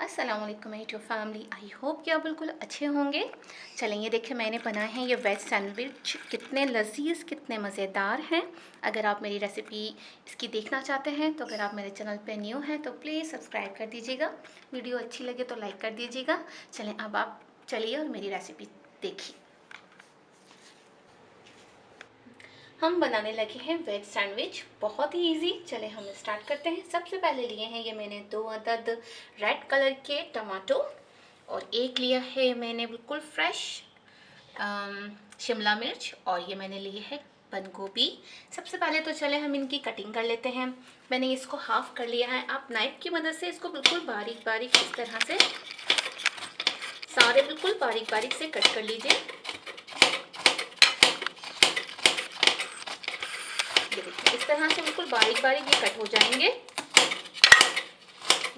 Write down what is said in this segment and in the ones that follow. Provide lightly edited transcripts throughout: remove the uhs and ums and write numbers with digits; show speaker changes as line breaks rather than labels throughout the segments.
अस्सलाम वालेकुम YouTube family. I hope कि आप बिल्कुल अच्छे होंगे। चलें, ये देखिए मैंने बनाए हैं ये वेज सैंडविच। कितने लजीज, कितने मज़ेदार हैं। अगर आप मेरी रेसिपी इसकी देखना चाहते हैं तो अगर आप मेरे चैनल पे न्यू हैं तो प्लीज़ सब्सक्राइब कर दीजिएगा। वीडियो अच्छी लगे तो लाइक कर दीजिएगा। चलें अब आप चलिए और मेरी रेसिपी देखिए। हम बनाने लगे हैं वेज सैंडविच, बहुत ही इजी। चले हम स्टार्ट करते हैं। सबसे पहले लिए हैं ये मैंने 2 अदद रेड कलर के टमाटो और एक लिया है मैंने बिल्कुल फ्रेश शिमला मिर्च और ये मैंने लिए है बंद गोभी। सबसे पहले तो चले हम इनकी कटिंग कर लेते हैं। मैंने इसको हाफ कर लिया है। आप नाइफ की मदद से इसको बिल्कुल बारीक बारीक इस तरह से सारे बिल्कुल बारीक बारीक से कट कर लीजिए। इस तरह से बिल्कुल बारीक बारीक ये कट हो जाएंगे।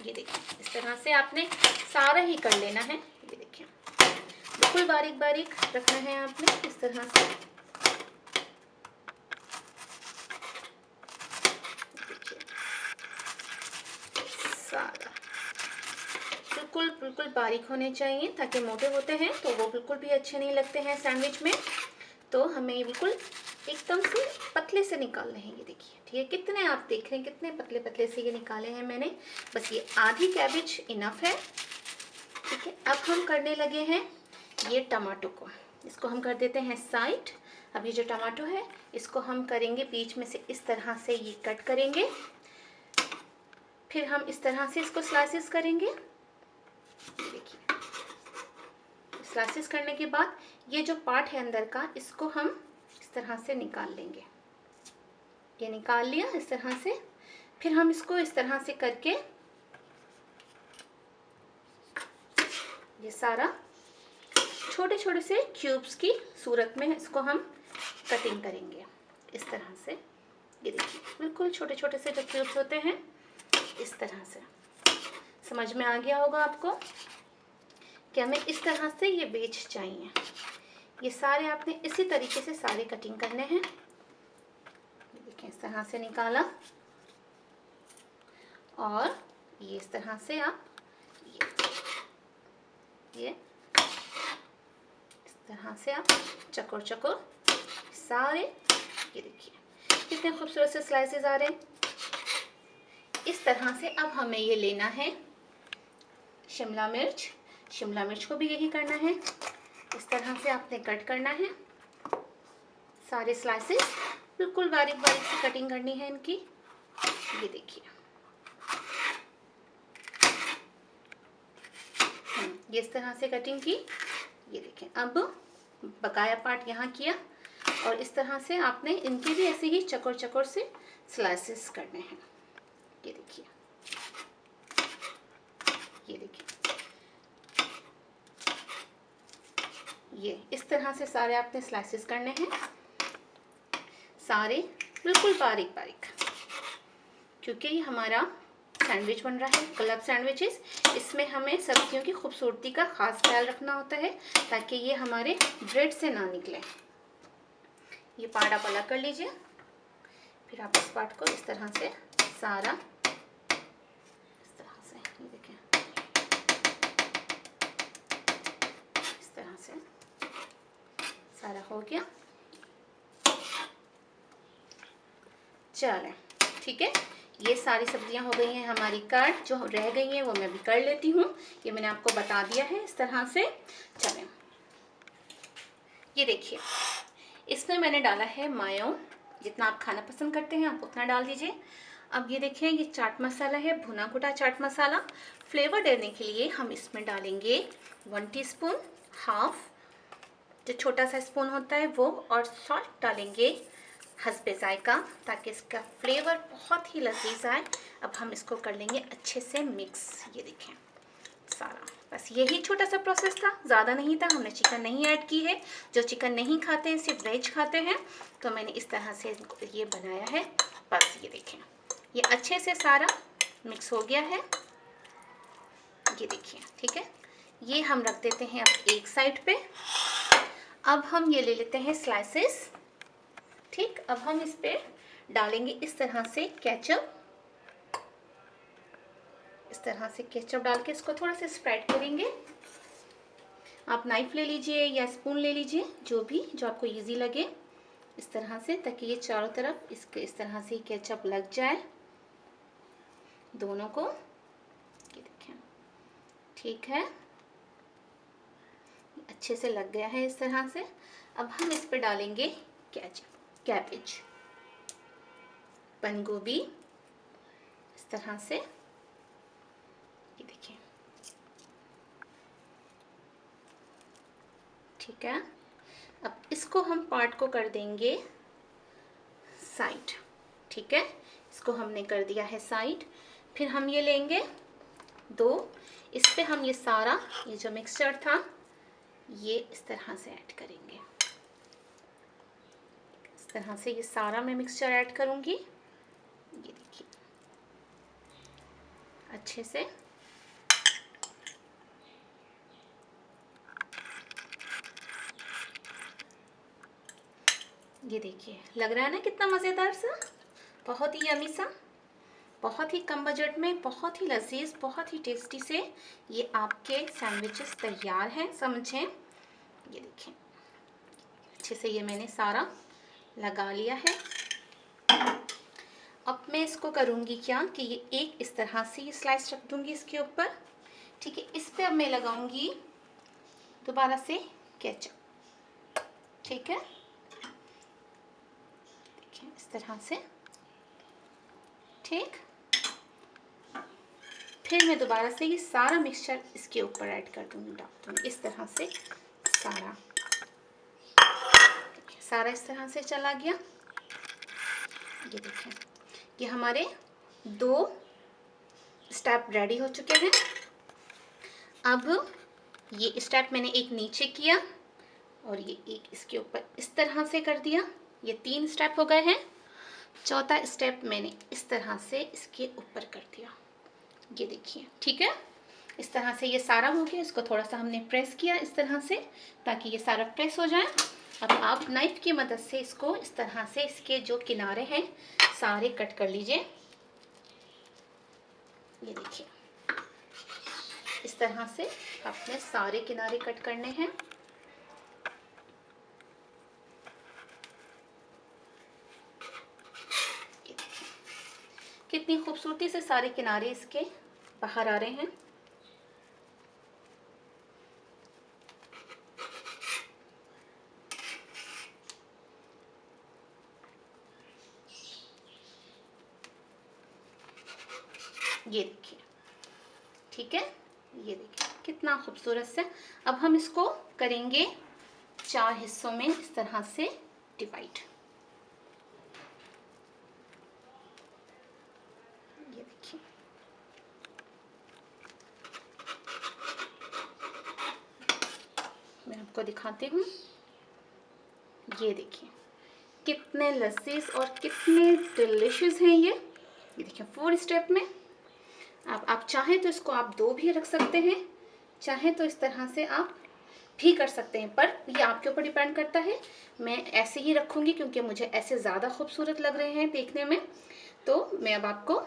ये देखिए इस तरह से आपने सारा ही कर लेना है। ये देखिए बिल्कुल बारीक बारीक रखना है आपने इस तरह से। देखिए सारा बिल्कुल बिल्कुल बारीक होने चाहिए, ताकि मोटे होते हैं तो वो बिल्कुल भी अच्छे नहीं लगते हैं सैंडविच में। तो हमें ये बिल्कुल एकदम से पतले से निकालने हैं। ये देखिए ठीक है, कितने आप देख रहे हैं कितने पतले पतले से ये निकाले हैं मैंने। बस ये आधी कैबेज इनफ है। ठीक है, अब हम करने लगे हैं ये टमाटो को। इसको हम कर देते हैं साइड। अब ये जो टमाटो है इसको हम करेंगे बीच में से इस तरह से ये कट करेंगे। फिर हम इस तरह से इसको स्लाइसेस करेंगे। देखिए स्लाइसेस करने के बाद ये जो पार्ट है अंदर का इसको हम इस तरह से निकाल लेंगे। ये निकाल लिया इस तरह से। फिर हम इसको इस तरह से करके ये सारा छोटे छोटे से क्यूब्स की सूरत में इसको हम कटिंग करेंगे इस तरह से। ये देखिए बिल्कुल छोटे छोटे से जो क्यूब्स होते हैं इस तरह से। समझ में आ गया होगा आपको कि हमें इस तरह से ये वेज चाहिए। ये सारे आपने इसी तरीके से सारे कटिंग करने हैं। देखिए इस तरह से निकाला और ये इस तरह से आप ये इस तरह से आप चकोर चकोर सारे। ये देखिए कितने खूबसूरत से स्लाइसेस आ रहे हैं इस तरह से। अब हमें ये लेना है शिमला मिर्च। शिमला मिर्च को भी यही करना है, इस तरह से आपने कट करना है सारे स्लाइसेस। बिल्कुल बारीक बारीक से कटिंग करनी है इनकी। ये देखिए ये इस तरह से कटिंग की। ये देखें अब बकाया पार्ट यहाँ किया और इस तरह से आपने इनके भी ऐसे ही चकोर चकोर से स्लाइसेस करने हैं। ये देखिए ये देखिए ये इस तरह से सारे आपने स्लाइसेस करने हैं सारे बिल्कुल बारीक बारीक, क्योंकि ये हमारा सैंडविच बन रहा है क्लब सैंडविचेस। इसमें हमें सब्जियों की खूबसूरती का खास ख्याल रखना होता है ताकि ये हमारे ब्रेड से ना निकले। ये पार्ट आप अलग कर लीजिए। फिर आप इस पार्ट को इस तरह से सारा इस तरह से ये देखें इस तरह से सारा हो गया। चलें ठीक है, ये सारी सब्जियां हो गई हैं हमारी कट। जो रह गई हैं वो मैं भी कर लेती हूँ। ये मैंने आपको बता दिया है इस तरह से। चलें ये देखिए इसमें मैंने डाला है मायो। जितना आप खाना पसंद करते हैं आप उतना डाल दीजिए। अब ये देखिए ये चाट मसाला है, भुना कुटा चाट मसाला। फ्लेवर देने के लिए हम इसमें डालेंगे 1 टीस्पून, हाफ जो छोटा सा स्पून होता है वो, और सॉल्ट डालेंगे हस्बे जायका ताकि इसका फ्लेवर बहुत ही लजीज आए। अब हम इसको कर लेंगे अच्छे से मिक्स। ये देखें सारा, बस यही छोटा सा प्रोसेस था, ज़्यादा नहीं था। हमने चिकन नहीं ऐड की है। जो चिकन नहीं खाते हैं सिर्फ वेज खाते हैं तो मैंने इस तरह से ये बनाया है। बस ये देखें ये अच्छे से सारा मिक्स हो गया है। ये देखिए ठीक है, ये हम रख देते हैं अब एक साइड पे। अब हम ये ले लेते हैं स्लाइसेस। ठीक, अब हम इस पे डालेंगे इस तरह से केचप। इस तरह से केचप डाल के इसको थोड़ा सा स्प्रेड करेंगे। आप नाइफ ले लीजिए या स्पून ले लीजिए, जो भी जो आपको इजी लगे, इस तरह से, ताकि ये चारों तरफ इसके इस तरह से केचप लग जाए दोनों को। ये देखें, ठीक है, अच्छे से लग गया है इस तरह से। अब हम इस पर डालेंगे केचप, कैबेज, बंद गोभी, इस तरह से। ये देखिए, ठीक है। अब इसको हम पार्ट को कर देंगे साइड, ठीक है, इसको हमने कर दिया है साइड। फिर हम ये लेंगे दो, इस पे हम ये सारा ये जो मिक्सचर था ये इस तरह से ऐड करेंगे। इस तरह से ये सारा मैं मिक्सचर ऐड करूँगी। ये देखिए, अच्छे से। ये देखिए, लग रहा है ना कितना मज़ेदार सा, बहुत ही यमी सा, बहुत ही कम बजट में, बहुत ही लजीज, बहुत ही टेस्टी से ये आपके सैंडविचेस तैयार हैं, समझें। ये देखें, अच्छे से ये मैंने सारा लगा लिया है। अब मैं इसको करूँगी क्या कि ये एक इस तरह से ये स्लाइस रख दूँगी इसके ऊपर, ठीक है। इस पे अब मैं लगाऊँगी दोबारा से केचप, ठीक है, देखिए इस तरह से, ठीक। फिर मैं दोबारा से ये सारा मिक्सचर इसके ऊपर ऐड कर दूँगी, डाल दूँगी इस तरह से सारा, सारा इस तरह से चला गया। ये देखिए, ये हमारे दो स्टेप रेडी हो चुके हैं। अब ये स्टेप मैंने एक नीचे किया और ये एक इसके ऊपर इस तरह से कर दिया, ये 3 स्टेप हो गए हैं। चौथा स्टेप मैंने इस तरह से इसके ऊपर कर दिया। ये देखिए, ठीक है, इस तरह से ये सारा हो गया। इसको थोड़ा सा हमने प्रेस किया इस तरह से, ताकि ये सारा प्रेस हो जाए। अब आप नाइफ की मदद से इसको इस तरह से इसके जो किनारे हैं सारे कट कर लीजिए। ये देखिए, इस तरह से आपने सारे किनारे कट करने हैं। ये देखिए, कितनी खूबसूरती से सारे किनारे इसके बाहर आ रहे हैं। ये देखिए, ठीक है, ये देखिए कितना खूबसूरत से। अब हम इसको करेंगे 4 हिस्सों में इस तरह से डिवाइड। ये देखिए, मैं आपको दिखाती हूँ। ये देखिए कितने लजीज और कितने डिलीशियस हैं ये देखिए 4 स्टेप में। आप चाहें तो इसको आप 2 भी रख सकते हैं, चाहें तो इस तरह से आप भी कर सकते हैं, पर ये आपके ऊपर डिपेंड करता है। मैं ऐसे ही रखूँगी क्योंकि मुझे ऐसे ज़्यादा खूबसूरत लग रहे हैं देखने में। तो मैं अब आपको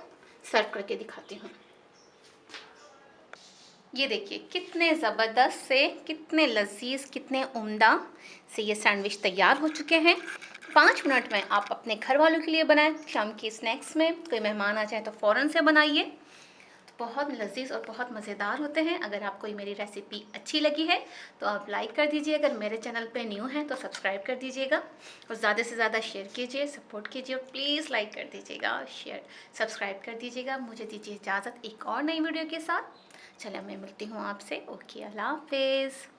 सर्व करके दिखाती हूँ। ये देखिए कितने ज़बरदस्त से, कितने लजीज, कितने उम्दा से ये सैंडविच तैयार हो चुके हैं। 5 मिनट में आप अपने घर वालों के लिए बनाएं, शाम की स्नैक्स में कोई मेहमान आ जाए तो फ़ौरन से बनाइए। तो बहुत लजीज और बहुत मज़ेदार होते हैं। अगर आपको ये मेरी रेसिपी अच्छी लगी है तो आप लाइक कर दीजिए, अगर मेरे चैनल पे न्यू हैं तो सब्सक्राइब कर दीजिएगा और ज़्यादा से ज़्यादा शेयर कीजिए, सपोर्ट कीजिए और प्लीज़ लाइक कर दीजिएगा, शेयर सब्सक्राइब कर दीजिएगा। मुझे दीजिए इजाज़त एक और नई वीडियो के साथ। चलिए मैं मिलती हूँ आपसे। ओके, अल्लाह हाफिज़।